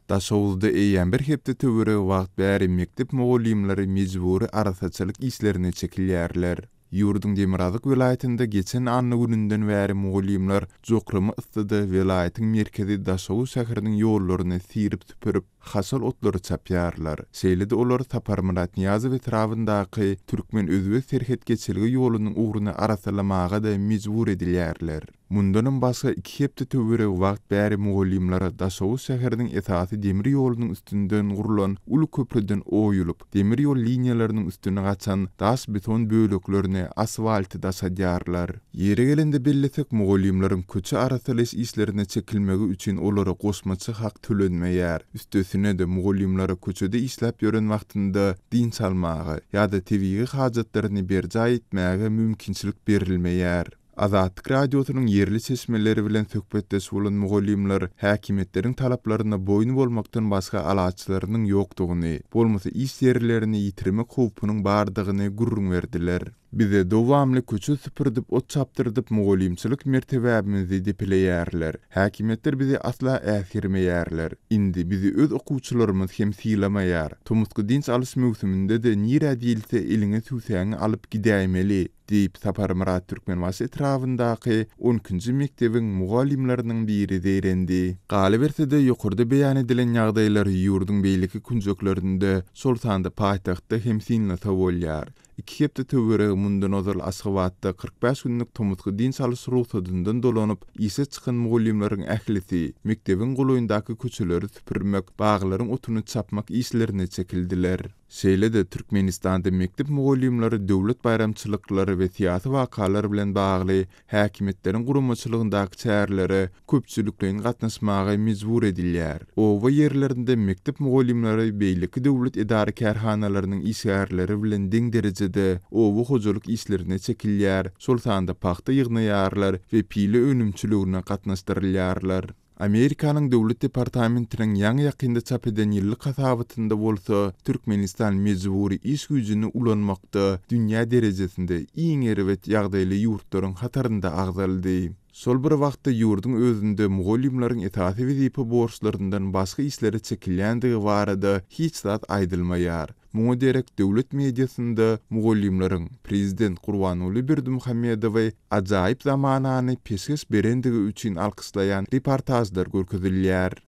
Daşowuzda eýen bir hepde töwereg wagt bäri mektep mugallimleri mejburi arasaçylyk işlerine çekilýärler. Ýurdun Demirazyk welaýatynda geçen anny gününden bäri mugallimler jokrama ysdydy welaýatyň merkezi Daşowuz şäheriniň ýollaryny sirip tüpürüp hasal otlary çapýarlar. Şeýlede olar Taparmurat Niýazow etrafyndaky türkmen özbek serhet geçiligi ýolunyň ugruny arasalamaga da mejbur edilýärler. Mundanam başga 2 hepde töwereg wagt bäri mugallimler Daşowuz şäheriniň esasy demir ýolunyň üstünden gurulan uly köprüden oýulyp, demir ýol liniýalarynyň üstüne gaçan daş beton böleklerini asfalty daşadýarlar. Ýere gelende bellesek mugallimleriň köçe arasalaş işlerine çekilmegi üçin olara goşmaçy hak tölenmeýär. Üstesine de mugallimler köçede işläp ýören wagtynda din salmagy ýa-da tebigi hajatlaryny berja etmäge mümkinçilik berilmeýär. Azatlyk radiosynyň yerli seçmeleri bilen söhbetdeş bolan mugallimler häkimetleriň talaplaryna boýun bolmakdan başga alaçylarynyň ýokdugyny, bolmasa iş ýerlerini ýitirmek howpunyň bardygyny gurrun berdiler. Bize dowamly köçe süpürdip ot çapdyrdyp mugallimçilik mertebäbimizi dipileýärler. Häkimetler bizi asla äsirmeýärler. Indi bizi öz okuwçylarymyz hem silamaýar. Tomusky dinç alys mewsüminde de nire diýilse eliňe süýsäňi alyp gidäýmeli diýip Taparmurat Türkmenbaşy etrafyndaky 12-nji mektebiň mugallimlerining biri deýrendi. Galy bersede ýokurda beýan edilen ýagdaýlar ýurdun beýleki kunjoklarynda şol sanda paýtagtda hem sinlasa bolýar. 2 hepde töwereg mundan ozal Aşgabatda 45 günlük tomusky dinç alys ruhsatyndan dolanyp ýyşe çykan mugallimleriň ählisi mektebiň gulaýyndaky köçeleri süpürmek, baglaryň otuny çapmak işlerine çekildiler. Şeýlede Türkmenistanda mektep mugallimleri döwlet bayramçylyklary we siýasy wakalary bilen bagly häkimetleriň guramaçylygyndaky çärlere köpçülikleň gatnaşmagy mejbur edilýär. Owa ýerlerinde mektep mugallimleri beýleki döwlet edary kärhanalarynyň işgärleri bilen deň derejede owa hojalyk işlerine çekilýär. Şol sanda paxta ýygnaýarlar we pile önümçiligine gatnaşdyrylýarlar. Amerikanyň döwlet departamentiniň ýaňy ýakynda çap eden ýyllyk hasabatynda bolsa, Türkmenistan mejburi iş güýjüni ulanmakda dünýä derejesinde iň erewet ýagdaýly ýurtlaryň hatarynda agzaldy. Sol bir wagtda ýurdun özünde mugallimleriň esasy wezipe borçlaryndan başga işlere çekilýändigi barada hiç zat aýdylmaýar. Muňa derek döwlet mediasynda mugallimleriň prezident Gurbanuly Berdimuhammedowy ajaýyp zamanany peşkeş berendigi üçin alkyslaýan reportajlar görkezilýär.